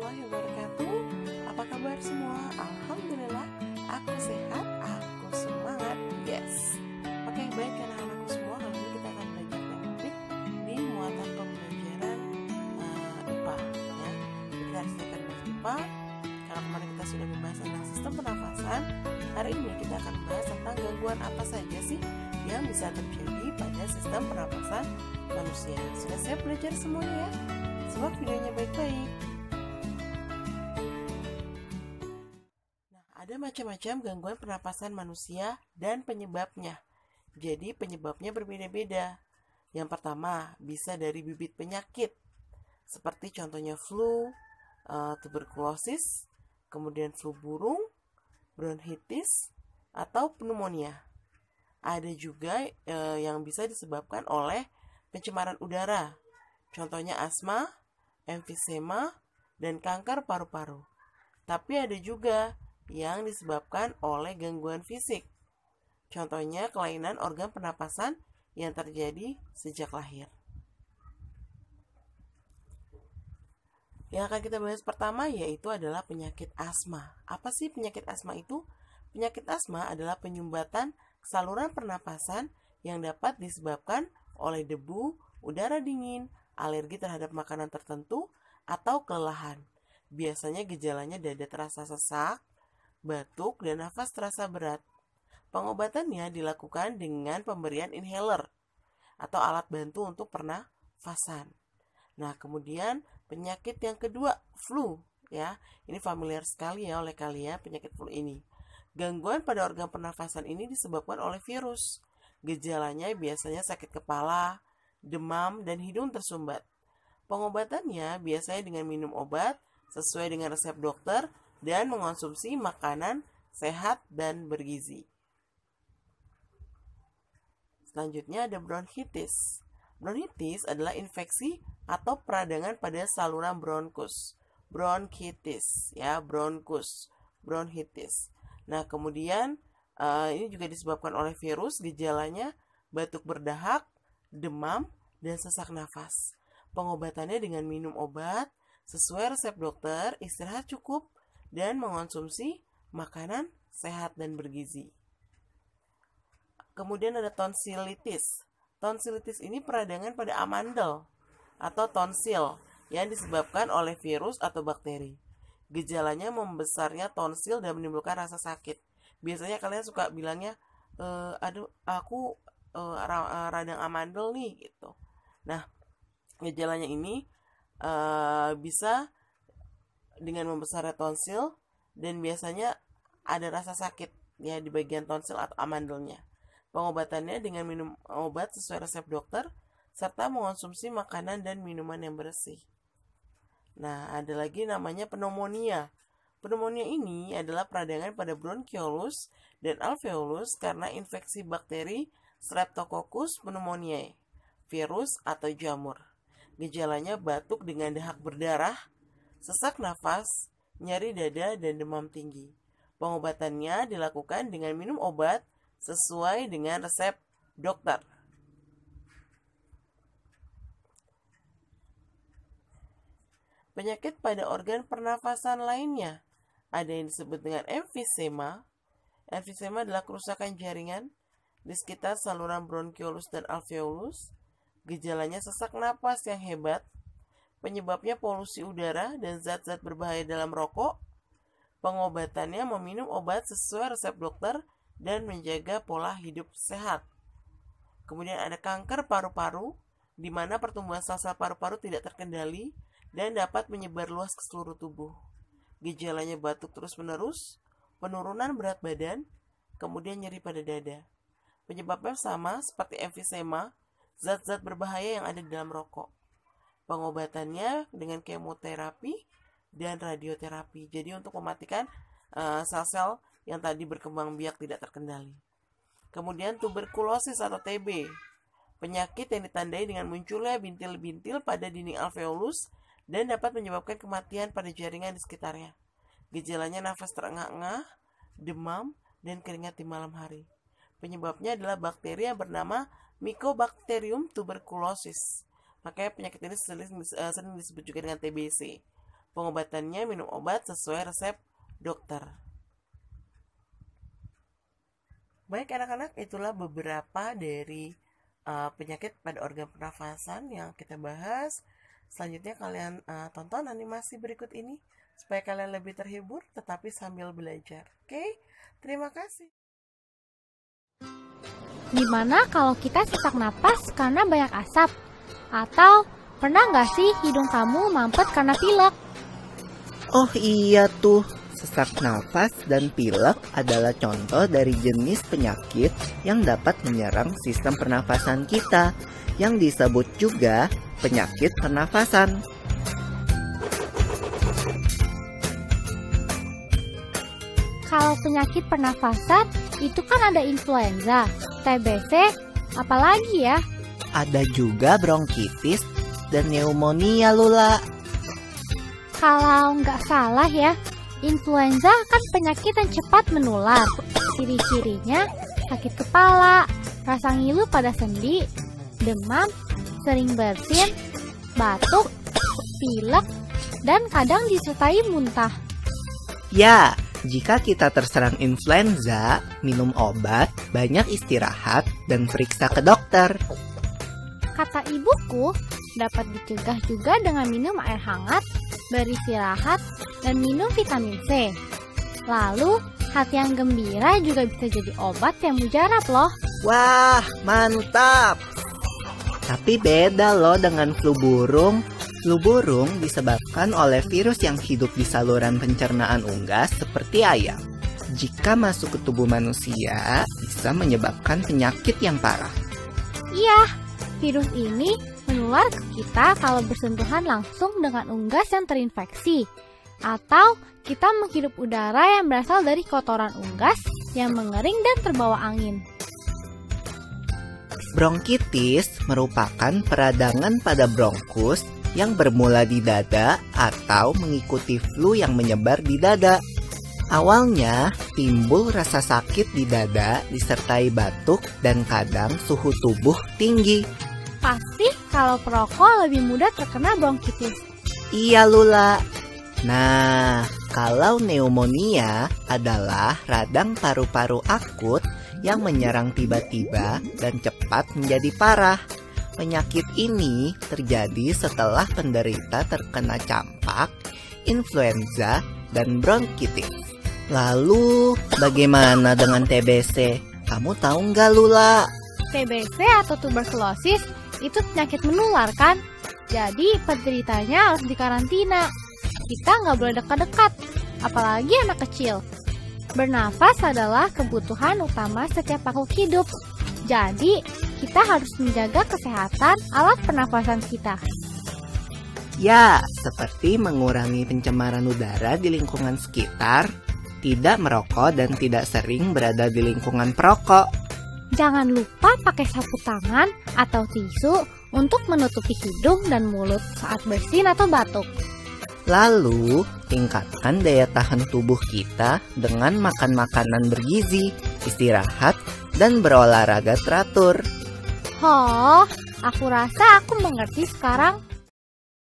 warahmatullahi wabarakatuh. Apa kabar semua? Alhamdulillah, aku sehat, aku semangat. Yes. Oke, baik anak-anakku semua, kali ini kita akan belajar tematik di muatan pembelajaran IPA ya. Kita harus akan bahas IPA. Kalau kemarin kita sudah membahas tentang sistem pernafasan, hari ini kita akan membahas tentang gangguan apa saja sih yang bisa terjadi pada sistem pernapasan manusia. Sudah siap belajar semuanya ya? Simak videonya baik-baik. Nah, ada macam-macam gangguan pernapasan manusia dan penyebabnya. Jadi penyebabnya berbeda-beda. Yang pertama, bisa dari bibit penyakit, seperti contohnya flu, tuberkulosis, kemudian flu burung, bronkitis, atau pneumonia. Ada juga yang bisa disebabkan oleh pencemaran udara, contohnya asma, emfisema, dan kanker paru-paru. Tapi ada juga yang disebabkan oleh gangguan fisik, contohnya kelainan organ pernapasan yang terjadi sejak lahir. Yang akan kita bahas pertama yaitu adalah penyakit asma. Apa sih penyakit asma itu? Penyakit asma adalah penyumbatan saluran pernapasan yang dapat disebabkan oleh debu, udara dingin, alergi terhadap makanan tertentu, atau kelelahan. Biasanya gejalanya dada terasa sesak, batuk, dan nafas terasa berat. Pengobatannya dilakukan dengan pemberian inhaler atau alat bantu untuk pernafasan. Nah, kemudian penyakit yang kedua, flu. Ya, ini familiar sekali ya oleh kalian penyakit flu ini. Gangguan pada organ pernafasan ini disebabkan oleh virus. Gejalanya biasanya sakit kepala, demam, dan hidung tersumbat. Pengobatannya biasanya dengan minum obat sesuai dengan resep dokter dan mengonsumsi makanan sehat dan bergizi. Selanjutnya ada bronkitis. Bronkitis adalah infeksi atau peradangan pada saluran bronkus. Bronkitis, ya, bronkitis. Nah, kemudian ini juga disebabkan oleh virus, gejalanya batuk berdahak, demam, dan sesak nafas. Pengobatannya dengan minum obat sesuai resep dokter, istirahat cukup, dan mengonsumsi makanan sehat dan bergizi. Kemudian ada tonsilitis. Tonsilitis ini peradangan pada amandel atau tonsil yang disebabkan oleh virus atau bakteri. Gejalanya membesarnya tonsil dan menimbulkan rasa sakit. Biasanya kalian suka bilangnya, aduh aku radang amandel nih gitu. Nah, gejalanya ini bisa dengan membesarnya tonsil dan biasanya ada rasa sakit ya di bagian tonsil atau amandelnya. Pengobatannya dengan minum obat sesuai resep dokter serta mengonsumsi makanan dan minuman yang bersih. Nah, ada lagi namanya pneumonia. Pneumonia ini adalah peradangan pada bronchiolus dan alveolus karena infeksi bakteri Streptococcus pneumoniae, virus atau jamur. Gejalanya batuk dengan dahak berdarah, sesak nafas, nyeri dada, dan demam tinggi. Pengobatannya dilakukan dengan minum obat sesuai dengan resep dokter. Penyakit pada organ pernafasan lainnya ada yang disebut dengan emfisema. Emfisema adalah kerusakan jaringan di sekitar saluran bronchiolus dan alveolus. Gejalanya sesak napas yang hebat. Penyebabnya polusi udara dan zat-zat berbahaya dalam rokok. Pengobatannya meminum obat sesuai resep dokter dan menjaga pola hidup sehat. Kemudian ada kanker paru-paru, di mana pertumbuhan sel-sel paru-paru tidak terkendali dan dapat menyebar luas ke seluruh tubuh. Gejalanya batuk terus-menerus, penurunan berat badan, kemudian nyeri pada dada. Penyebabnya sama seperti emfisema, zat-zat berbahaya yang ada di dalam rokok. Pengobatannya dengan kemoterapi dan radioterapi. Jadi untuk mematikan sel-sel yang tadi berkembang biak tidak terkendali. Kemudian tuberkulosis atau TB. Penyakit yang ditandai dengan munculnya bintil-bintil pada dinding alveolus dan dapat menyebabkan kematian pada jaringan di sekitarnya. Gejalanya nafas terengah-engah, demam, dan keringat di malam hari. Penyebabnya adalah bakteri yang bernama Mycobacterium tuberculosis. Makanya penyakit ini sering disebut juga dengan TBC. Pengobatannya minum obat sesuai resep dokter. Baik anak-anak, itulah beberapa dari penyakit pada organ pernafasan yang kita bahas. Selanjutnya kalian tonton animasi berikut ini supaya kalian lebih terhibur tetapi sambil belajar. Oke, terima kasih. Gimana kalau kita sesak napas karena banyak asap? Atau pernah nggak sih hidung kamu mampet karena pilek? Oh iya tuh, sesak nafas dan pilek adalah contoh dari jenis penyakit yang dapat menyerang sistem pernafasan kita, yang disebut juga penyakit pernafasan. Kalau penyakit pernafasan, itu kan ada influenza, TBC, apalagi ya? Ada juga bronkitis dan pneumonia, Lula. Kalau nggak salah ya, influenza kan penyakit yang cepat menular. Ciri-cirinya sakit kepala, rasa ngilu pada sendi, demam, sering bersin, batuk, pilek, dan kadang disertai muntah. Ya, jika kita terserang influenza, minum obat, banyak istirahat, dan periksa ke dokter. Kata ibuku, dapat dicegah juga dengan minum air hangat, beristirahat, dan minum vitamin C. Lalu, hati yang gembira juga bisa jadi obat yang mujarab loh. Wah, mantap! Tapi beda loh dengan flu burung. Flu burung disebabkan oleh virus yang hidup di saluran pencernaan unggas seperti ayam. Jika masuk ke tubuh manusia, bisa menyebabkan penyakit yang parah. Iya, virus ini menular ke kita kalau bersentuhan langsung dengan unggas yang terinfeksi, atau kita menghirup udara yang berasal dari kotoran unggas yang mengering dan terbawa angin. Bronkitis merupakan peradangan pada bronkus yang bermula di dada atau mengikuti flu yang menyebar di dada. Awalnya timbul rasa sakit di dada disertai batuk dan kadang suhu tubuh tinggi. Pasti kalau perokok lebih mudah terkena bronkitis. Iya, Lula. Nah, kalau pneumonia adalah radang paru-paru akut yang menyerang tiba-tiba dan cepat menjadi parah. Penyakit ini terjadi setelah penderita terkena campak, influenza, dan bronkitis. Lalu, bagaimana dengan TBC? Kamu tahu nggak, Lula? TBC atau tuberkulosis itu penyakit menular kan? Jadi penderitanya harus dikarantina. Kita nggak boleh dekat-dekat, apalagi anak kecil. Bernafas adalah kebutuhan utama setiap makhluk hidup. Jadi, kita harus menjaga kesehatan alat pernafasan kita. Ya, seperti mengurangi pencemaran udara di lingkungan sekitar, tidak merokok dan tidak sering berada di lingkungan perokok. Jangan lupa pakai sapu tangan atau tisu untuk menutupi hidung dan mulut saat bersin atau batuk. Lalu, tingkatkan daya tahan tubuh kita dengan makan makanan bergizi, istirahat, dan berolahraga teratur. Oh, aku rasa aku mengerti sekarang.